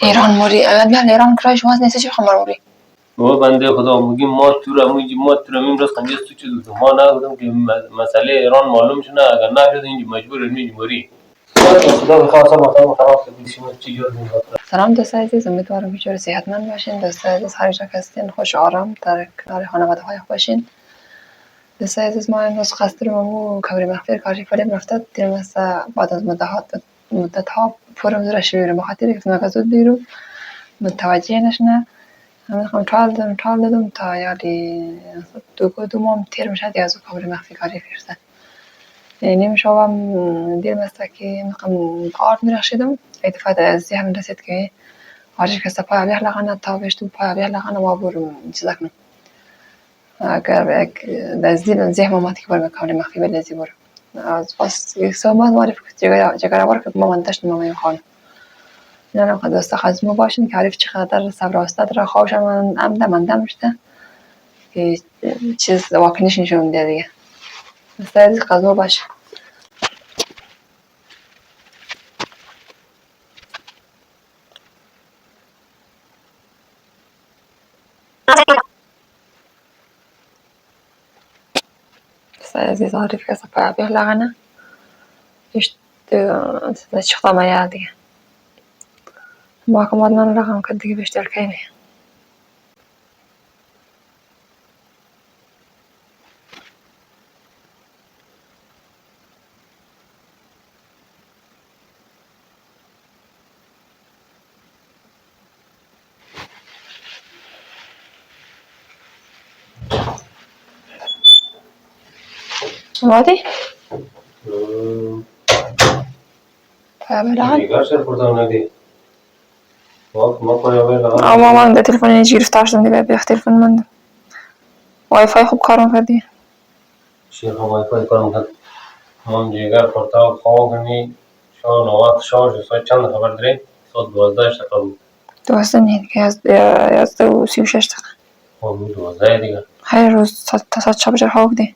ایران موری بیان ایران کرایش واس نیست چی خبر موری و بنده خدا میگیم ما تو را میم راست خنجر تو چه دوست ما نگفتم که مسئله ایران معلوم شونه اگر نشد اینجا مجبور میموری خدا بخواسته ما خراب بشیم چی جور سلام دوستان عزیز، امیدوارم بیچاره صحتمند باشین. دوستان عزیز هر جا هستین خوش و آرام در کنار خانواده های باشین. دوستان عزیز ما امروز قصد رو کبری مخفی کاری فلیم رفته دیدم مثلا بعد از مدت ها پرم زیر شویرم بخاطر که مگزود بیرو متوجه نشنه من خواهم تال دادم تا یادی دو ماه تیر میشه دیگه از کبری مخفی کاری فرسته نمیشوام دیر مثلا که میخوام آرد میرخشیدم اتفاق از ذهن رسید که آرش که پای بیه لغانه تا بشتو پای بیه لغانه ما برم چیزا کنم اگر از دل ذهن ما که برم کاری مخفی بلزی برم از پس یک سومت معرف جگر بار که ما منتش نمایم خانم نه خود دوست خزمو باشین که عارف چقدر صبر استاد را خوابش من عمدم شده که چیز واکنش نشون میده دیگه مثلا قضا باشه عزیز عارف که پای بیه لغانه işte çıkmaya diye. Bakamadan rakam kadar beşler kayne. Vadi? Garsel portão na de. ما پایا بیل لغانه. اما من ده تلفنی گرفتار شدم دیگه بیخ تلفن من. وای فای خوب کارم کردی. شیر هم وای فای کارم کرد. من جگر پورتال خواه کنی شان وقت شارژ ساعت چند خبر داری؟ ساعت 12 دقیقه بود. 12 نه دیگه از 11:36 دقیقه. بود 12 دیگه. هر روز تا ساعت چهار ها بودی.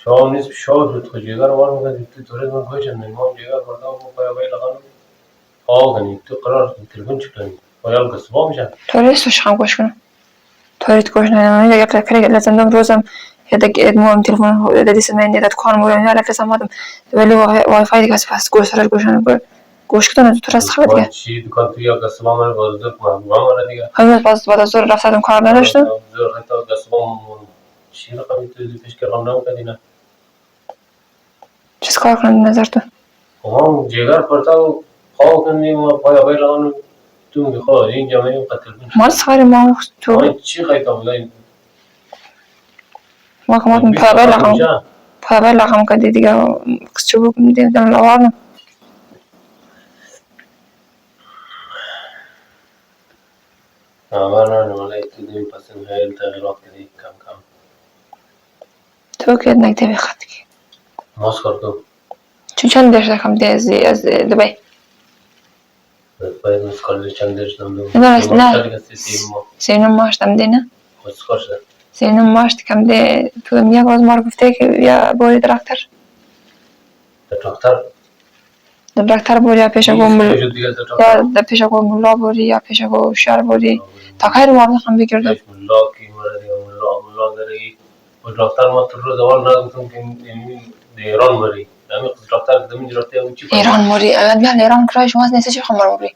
شام نیست شارژ بود خود جگر وار میکنی تو تورید من گوشم نمیام جگر پورتال ما پایا بیل لغانه. خواه کنی تو قرار تلفن چکنی. پایال کسبا میشه. توریست وش هم گوش کنم. توریت گوش نه یا کلی لازم دم روزم هذاك ادمو تلفون هذا اسمه عندي تكون مولاني على فيس مادم ولی وای فای دیگه فاست گوش سر گوش نه گوش کردن تو راست خبر دیگه چی دکان تو یا کسبا من بازدار کنم ما دیگه همین باز بعد از ظهر رفتم کار نداشتم ظهر حتی کسبا چی رقمی تو پیش کردم نمی‌کردی نه چیز کار کنم نظر تو هم جگر پرتاو خواه کنیم و پایا بیل آنو تو میخواه این جمعه قتل بین مال سخاری ما تو چی خواهی کاملین ما کماتون پای بیل لقم کردی دیگه چه بکنم دیگه دم لوارم آمار نمالی تو دیم پسند خیلی تغییرات کردی کم تو که نکته بخواد که ماسکار تو چند درس کم دی از دبی باید ماسکار چند درس دم نه سینم ماشتم دی نه ماسکار شد سینم ماشت کم دی تو میگه باز مار گفته که یا باری دکتر دکتر بوری یا پیشگو ملا بوری یا پیشگو شهر بوری تا خیر ما هم بگیرد ملا کی مرد یا ملا داری و دکتر ما تو روز اول نگفتم که ایران مری همین دکتر دمی جرأتی اون چی ایران مری بیان ایران کرایش واس نیست چی خبر موری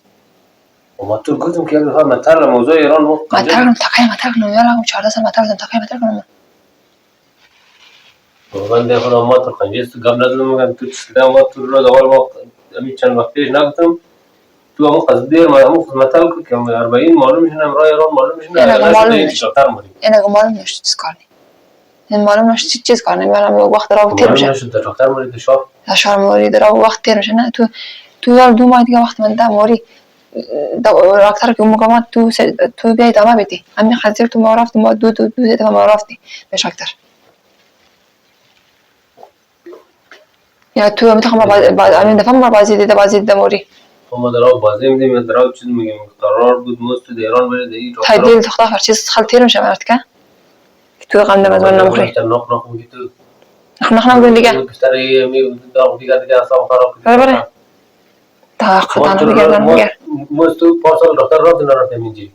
و ما تو گفتم که ها مطلب موضوع ایران مو مطلب کنم یارم 14 سال مطلب کنم بنده خدا ما تو خنجست قبل از میگم تو چیزا ما تو روز اول ما همین چند وقت پیش نگفتم تو هم قصدیر ما هم مطلب که 40 معلوم شدن راه ایران معلوم شدن این دکتر مری اینا معلوم نشد چیز کار این معلوم نشد چیز کار نمیارم وقت را تیر میشه نشد دکتر مری تو شهر موری در وقت تیر میشه نه تو 2 ماه دیگه وقت من موری دکتر که مقامات تو بیای ادامه بدی همین خزیر تو ما رفتیم ما دو دفعه ما رفتیم به دکتر یا تو میتونم بعد همین دفعه ما بازی دیده موری ما درو بازی میدیم درو چیز میگیم قرار بود مست ایران بره دی تایید دختر هر چیز خل تیر میشه مرد که تو قندم از من نمخری نخ میگی تو نخ نگو دیگه بستری می دیگه اصلا خراب بره تا بگردن بگر مستو پارسال دکتر رفت نرفته میگی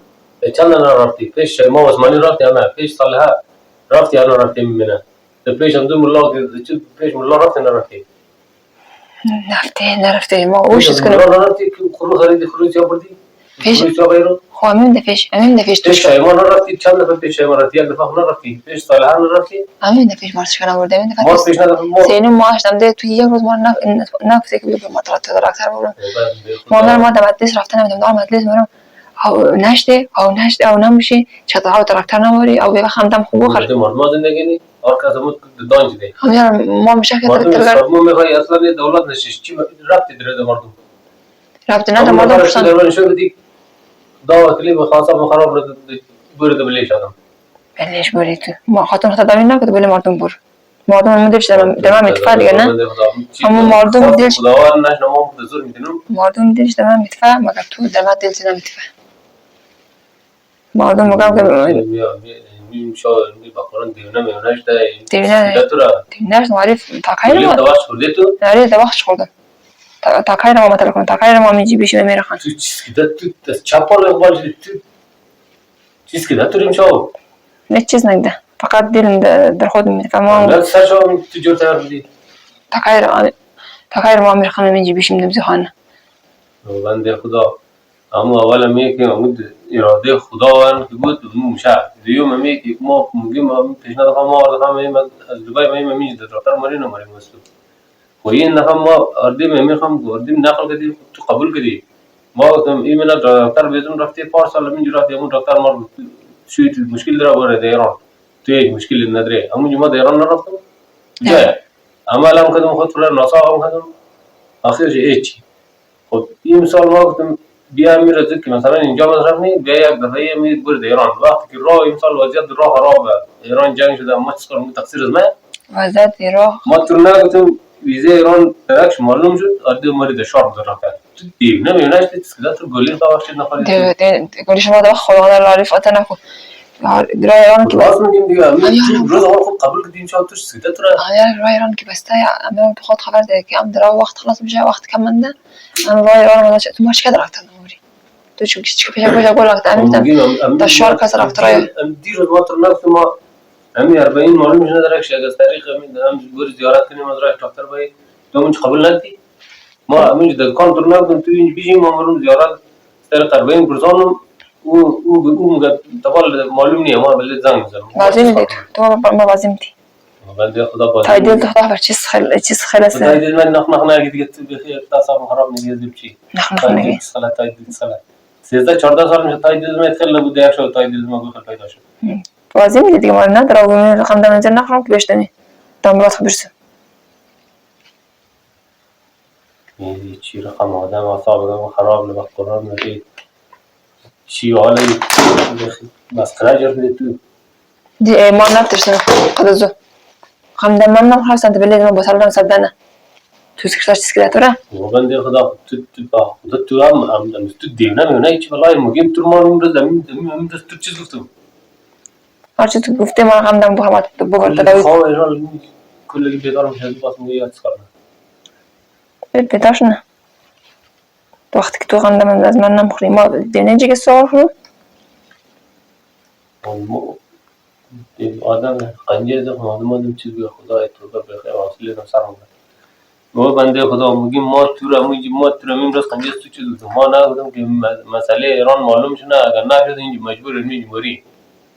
چند نرفتی پیش ما عثمانی رفتی همه پیش سالها رفتی یا نرفتی میبینه پیش هم دو ملا پیش ملا رفتی نرفتی نرفته ما اوش کنم ملا نرفتی خروج خریدی خروج یا بردی خروج یا بیرون خو امین دفیش پیش ما نرفتی چند دفعه پیش ما رفتی یک دفعه نرفتی پیش سالها نرفتی امین دفیش مارش کنم برده امین ما دفیش پیش ندارم سینو ماش دم تو یک روز ما نفته که بیام ما طلعت دکتر برم ما در مدرسه رفتن نمیدونم در مدرسه برم او نشته او نمیشه چطور او دکتر نماری او بیا خندم خوب خرد ما زندگی نی آر کاسمت دانج دی همین ما میشه که تلگار ما میخوای اصلا دولت نشیش چی رفتی در مردم رفتی نه مردم پرسان در شو بدی دعوت کلی خاصه خراب برد بلیش آدم بلیش بری تو ما خاطر خاطر دامین نکرد بله مردم بر مردم مدرش در متفق دیگه نه اما مردم دلش خداوند نش نمام بزرگ میدونم مردم دلش در متفق مگر تو در دلش نمیتفق مردم مگم که میم شو می بقران دیونه میونش دیونه دیونهش معرف تاکای ما دواش خورده تو نری دواش خوردم تاکای ما مثلا کنم تاکای ما میجی بشی میره خان تو چیز که تو چاپال اقبال تو چیز که تو ریم شو نه چیز نگده فقط دل در خود میفهمم نه سرشو تو جور تر بدی تاکای ما میره خان میجی بشیم دم خانه بنده خدا اما اولا میگه امود اراده خداوند که بود موشه دیوم میگه ما میگیم پیشنهاد ما آردم از دبی میگیم دکتر مری نماری مسلو و این نفهم ما اردیم میخوام اردیم نقل کردی تو قبول کردی ما گفتم این من دکتر بیزون رفتی پارسال من رفتی همون دکتر ما شوی مشکل داره بره ایران تو یک مشکل نداره همون جمعه ایران نرفتم جای عملا کردم خود فلان ناسا کردم آخرش هیچ خب این مثال ما گفتم بیا میره که مثلا اینجا مصرف نی بیا یک دفعه می برد ایران وقتی که راه امسال وضعیت راه خرابه ایران جنگ شده ما چیکار کنیم تقصیر از من وضعیت راه ما تو نگفتم ویزه ایران درکش معلوم شد ارده مرید شارپ در رفت تو دیو نمیونش دیگه تو گلی تا وقت نخوری گلی شما دا خدا را عرفت نکن راه ایران که راست میگیم دیگه روز اول خود قبول کردیم شما توش سیده تو راه ایران که بسته اما تو خود خبر ده که هم در وقت خلاص میشه وقت کم منده انا راه ایران ما تو ماش کدر رفتن نوری تو چون چی پیش گول وقت امیدم تا شهر کس رفت راه دیر ما تو نفس ما امی 40 معلوم میشه درک اگه تاریخ هم بر زیارت کنیم از راه دکتر بای تو من قبول ندی ما امید در کانتر نگم تو این بیجی ما مرم زیارت تاریخ 40 برسانم او مگه تبال معلوم نیه ما بله زنگ میزنم لازم دید تو ما لازم دی بنده خدا باز تایدل تو خبر چیز خیلی است تایدل من نخ نگی دیگه تو بخیر تصاف خراب نگی زیب چی نخ نگی تایدل 13 14 سال میشه تایدل من خیلی بود یک شو تایدل ما گفت پیدا شد لازم دید دیگه ما نداره و من رقم دم نظر نخرم که بشتنی دامرات خبرسه این چی رقم آدم اعصاب خراب لباس قرار میگی چی حالا مسخره جرد تو دی ما نفترسن قدزو خم دم من نخرسن تبلید ما بسالم صدنا تو سکرتاش سکرتورا بنده خدا تو هم تو دیونه میونه چی والله مگیم تو ما رو زمین تو چیز گفتم هرچی تو گفته ما خم دم بخوام تو بگرد تداوی خواه ایران کلی بیدارم شد باز میگه یاد کار پیداش نه تو وقتی که تو خم دم از من نمخوری ما دینه چی که سوال خورو آدم قنجه زخم آدم چیز به خدای تو بخیر واصله نسرم ما بنده خدا میگیم ما تو را میگیم ما تو را میمرس قنجه تو چیز ما نگفتم که مسئله ایران معلوم شونه اگر نشد اینجا مجبور میموری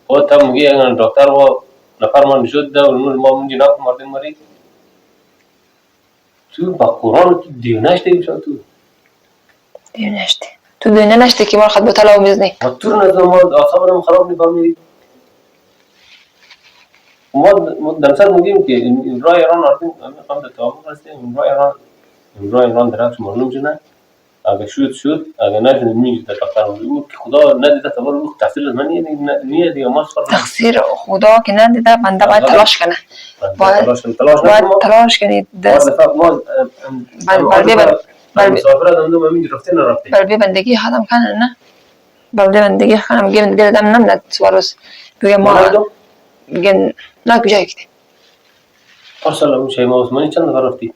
و تا میگی اگر دکتر و نفر ما نشد ده ما میگی نه مردم مری تو با قرآن تو دیونشتی میشن تو دیونشتی تو دنیا نشتی که ما خد بطلا و میزنی و تو نزد ما اعصابم خراب نکنی ما در سر میگیم که این راه ایران آردیم هم در توافق هستیم این راه ایران درکش معلوم شده اگه شد اگه نشد میگه در دکتر او که خدا ندیده تبار او تفصیل از من نیه دیگه ما تقصیر خدا که ندیده بنده باید تلاش کنه باید تلاش کنید بلبی بندگی خدم کنه نه بلبی بندگی خدم گیم دلدم نمد سوالوس بگه ما بگه نه کجایی کدی پارسال اون شیما عثمانی چند نفر رفتی؟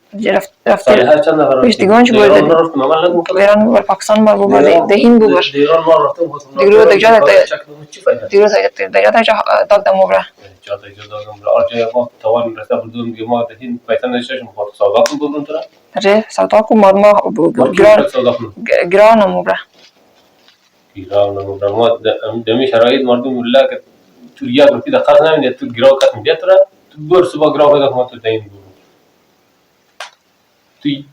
رفت صالحه چند نفر رفتی؟ پیش دیگه آنچه ایران بود نرفتم عمل نکن. ایران ببر پاکستان بر ببر ده هند ببر ایران ما رفتم دیگه رو دیگه چی فایده؟ دیگه داغ دم ببر جات دادم را آرچه ما توان رسته بودم دیگه ما ده هند پیدا نشدیم خود سودا کن بودم تو را. ره سودا کو ما گران ببر گیرا نمودم ما دمی شرایط مردم ولی که تو ریا گفتی دقت نمیده تو گرا کت میده تو را تو بر صبح گرا پیدا کنم تو دین بود.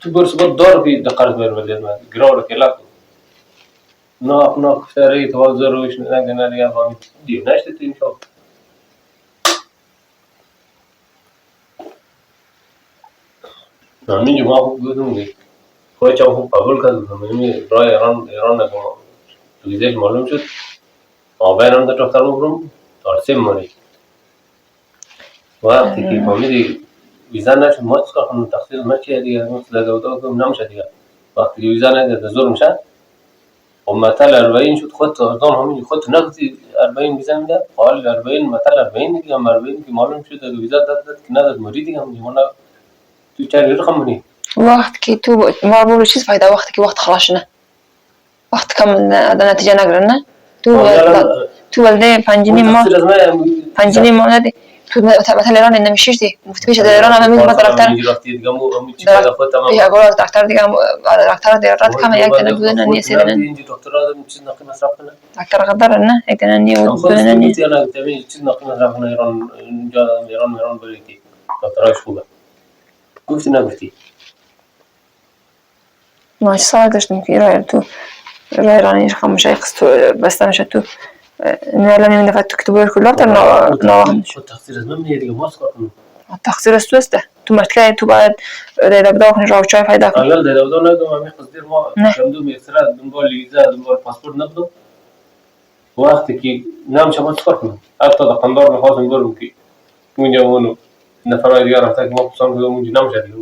تو بر صبح دار بی دقت بر ولید ما گرا رو کلا نه کفتاری تو زروش نه ریا فهمی دیو نشته تو این شو. همین جمعه خوب بودم دی. خواهی چند خوب قبول کردم همین رای ایران نکم. تو ویزش معلوم شد. آبای ایران در دفتر مبرم تارسیم ماری. وقتی که فهمیدی ویزا نشد ما چیکار کنیم تقصیر ما چیه دیگه ما داده کنم نمیشه دیگه. وقتی که ویزا نده زور میشه. و مثلا 40 شد خود آدم همین خود نقدی 40 ویزا میده. حال 40 مثلا 40 دیگه 40 که معلوم شد که ویزا داد که نداد مری دیگه همون تو چه رقم منی. وقت که تو ما بقول چیز فایده وقتی که وقت خلاص نه وقت کم نتیجه نگرن تو ولده پنجینی ما ندی تو مثلا ایران نمیشیش دی مفتی پیش ایران هم ما دکتر دکتر دیگه دکتر دیگه رد کم یک دونه دو دونه نیست نه دکتر آدم چیز نقی مصرف کنه دکتر قدر نه یک دونه نی و دو دونه نی چیز نقی مصرف کنه ایران بریدی دکترش خوبه گفتی نگفتی ما سال داشتیم که ایرانی خموشه قصد بسته میشه تو نه نمی دفعه تو کتابی کلا تر نه تقصیر از من میگه دیگه ماست کنم تقصیر است توسته تو مشکل تو باید دیده بدا کنی راه چای پیدا کنی اول دیده بدا نگم همی قصدیر ما کمدوم اکسرا دنبال ویزا دنبال پاسپورت نبودم وقتی که نمیشه ما چکار کنم حتی دکاندار میخواستم برم که اونجا اونو نفرای دیگر رفته که ما پسند بودم اونجا نمیشه دیگه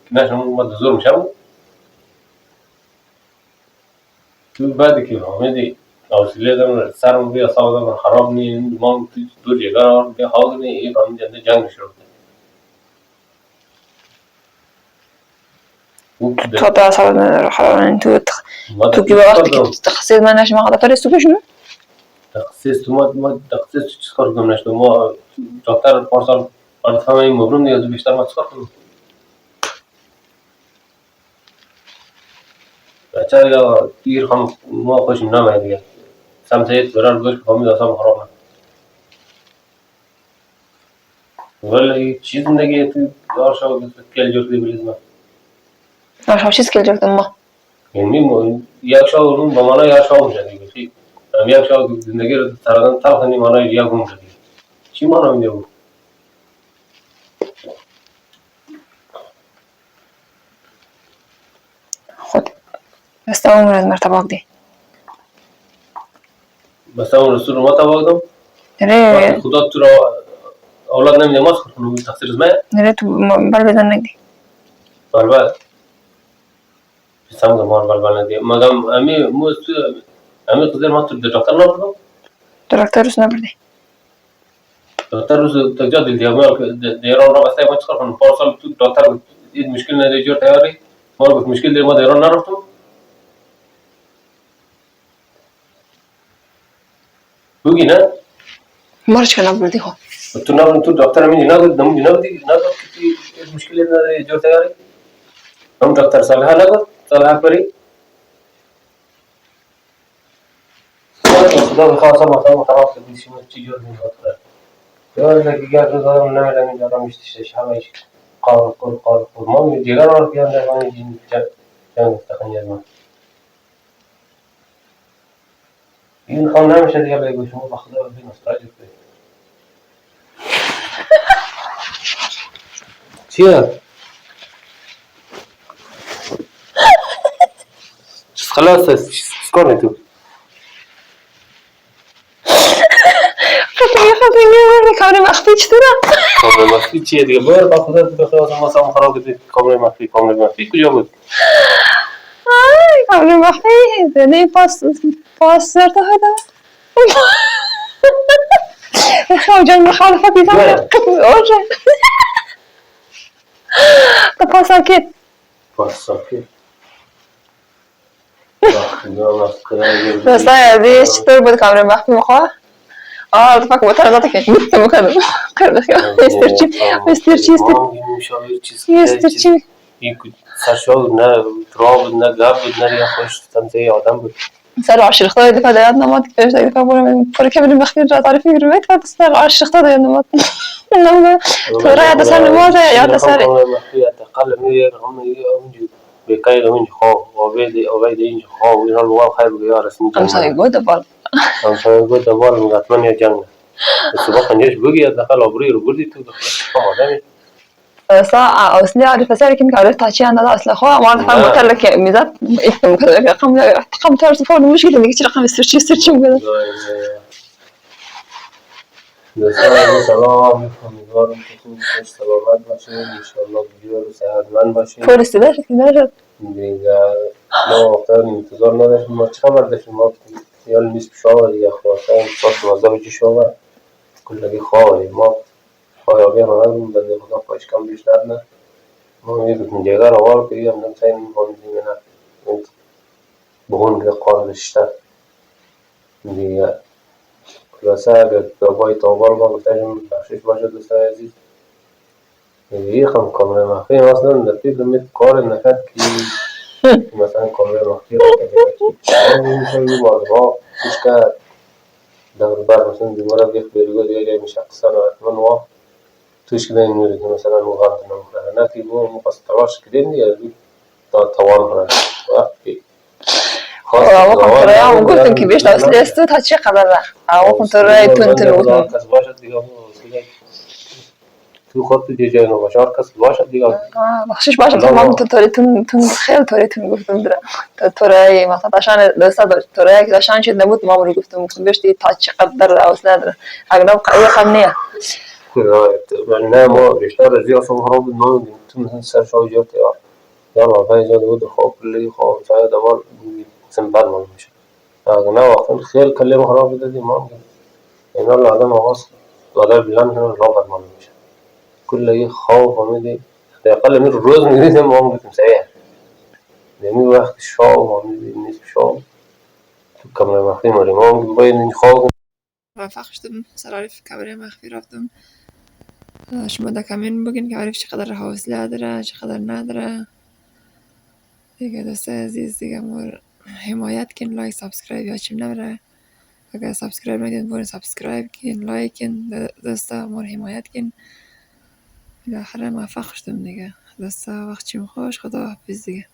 که نشم ما دزور میشم تو بعدی که فهمیدی حوصله دارم سرم بیا سوادم خراب نی ما دور جگه به حال نی این فهمیدی جنگ شروع تو تا سواد خراب نی تو که وقتی که تخصیص من نشم ما دکتر است بشم تخصیص تو ما تخصیص چیز کار کنم نشد ما دکتر پارسال آنفام این مبرم دیگه بیشتر ما چیکار کنم بچه یا تیر هم ما خوشم نمیاد دیگه سمتیت برار گوش فهمید اصلا خراب نه ولی چیز نگه تو دار شو کل جوری بلیزم آخه چیز کل جوری ما یعنی یک شو اون با معنی یک شو میشه دیگه چی یک شو زندگی رو سرگرم تلخ نی معنی یک گم شد چی معنی میده بود خود استوام از مرتبه دی بس اون رسول ما تواضع نره خدا تو را اولاد نمیده ماست کنم تقصیر از من نره تو بر بدن نگدی بر سامگا مار بال ندی مگم امی موست امی قدر ما تو دکتر نبودم دکتر روز نبردی دکتر روز تجاد دیگه دیران را واسه ما چیکار کنم پارسال تو دکتر این مشکل نداری جو تیاری ما گفت مشکل داریم ما دیران نرفتم بگی نه مارش کنم بردی ها تو نبودی تو دکتر امی نبودی که مشکل نداری جو تیاری هم دکتر صالح نگفت صالح بری خدا بخواسته ما خراب کنیم چی جور می‌خواد یاد دقیقه روز دارم نمی‌دونم دارم میشتش همش قال ما دیگر رو بیان در من جنگ تقنیت ما این خان نمیشه دیگه بگو شما با خدا ببین استراحت کنید چیه خلاص سکونه تو خطی می‌مونه کاری مخفی چطوره کامل مخفی چیه دیگه بار با خدا بخواد ما سام خراب بدید کامل مخفی کجا بود کاری مخفی نه پاس زرت هدا خواهم جان مخالفت دیدم اوجه تو پا ساکت. ساکت. دوستان عزیز چطور بود کامرای مخفی مخواه؟ فکر بطر ازاده که میتونم کنم مستر چیست؟ سرشاو نه تراب بود نه گاب بود نه دیگه خوش تنزه آدم بود سر عاشقتا دفعه دیاد نماد که دفعه برم پر کبیر مخفی را تعریف میگیرم میتونم سر عاشقتا دیاد نماد تو را یاد سر نماد یاد سر مخفی اتقل میگه همونجور بکای همونجور خواه آبید اینجور خواه و اینا لوام خیر بگه رسمی جنگ همسایه گو دبال همسایه گو دبال مگتمن یا جنگ صبح خنجش بگی اتقل آبروی رو بردی تو بخلص کم آدمی سا اصلی عارف سر که میگه تاچی انداز اصلا خواه ما فهم بطر لك میزد اكتب كذا رقم تعرف فون مشكلة انك تجي رقم سيرشي وكذا سلام امیدوارم که خوب خوش سلامت باشین انشالله بگیر و صحتمند باشین فور استدار شد نشد دیگه ما وقتا انتظار نداشتیم ما چه خبر داشتیم ما خیال نیست شاور دیگه خواستم ساعت 12 بجی شاور کلگی خواهی ما خواهی نداریم بنده خدا پایش کم بیشتر نه ما میگفتیم دیگه روار که هم نمسایی نمیخواهیم نه بهون که قارن شتر دیگه خلاصه اگر بابای تابال ما گفتیم بخشش باشه دوستان عزیز دیگه خم کامره مخفی اصلا در طول میت کار نکرد که مثلا کامره مخفی را کرده میشه یه مالها کش کرد دور بر مثلا دیمارا بیخ بریگو دیگه جای میشه قصه را حتما وا توش که داریم میره که مثلا مغانت نمخره نه که بو مقصد تلاش کردیم دیگه تا توان کنه وقتی خواست هم گفتم که بیشتر اصلی است تا چه قدر رخ کنترای تون گفتم کس باشد دیگه تو خود تو جای نباشار کس باشد دیگه بخشش باشه تمام تون خیلی طوریتون گفتم درم طوری مثلا داشتن دستا طوری که داشتن شد نبود ما رو گفتم بیشتر تا چقدر اصلا نداره اگر نم قوی قنیه نه ما بیشتر از یا شما خراب نمیدیم تو مثلا سر شاو جات یا رافع جات بود خواب کلی خواب شاید دوار سنبال ما میشه اگر نه وقتا خیلی کلی ما خراب دادیم ما اینا لازم آغاز دادر بلند کنن رابط ما میشه کلی خواب فهمیدی اقل من روز میگیدیم ما میگفتیم سیه نمی وقت شام ما میگفتیم نیست شام تو کمره مخفی ماریم ما میگفتیم باید این خواب موفق شدم سر عارف کمره مخفی رفتم شما در کامنت بگین که عارف چقدر حوصله داره چقدر نداره دیگه دوست عزیز دیگه مور حمایت کن لایک سابسکرایب یا چیم نبره اگر سابسکرایب ندید برین سابسکرایب کن لایک کن دوستا مور حمایت کن بالاخره موفق شدم دیگه دوستا وقت چیم خوش خدا حافظ دیگه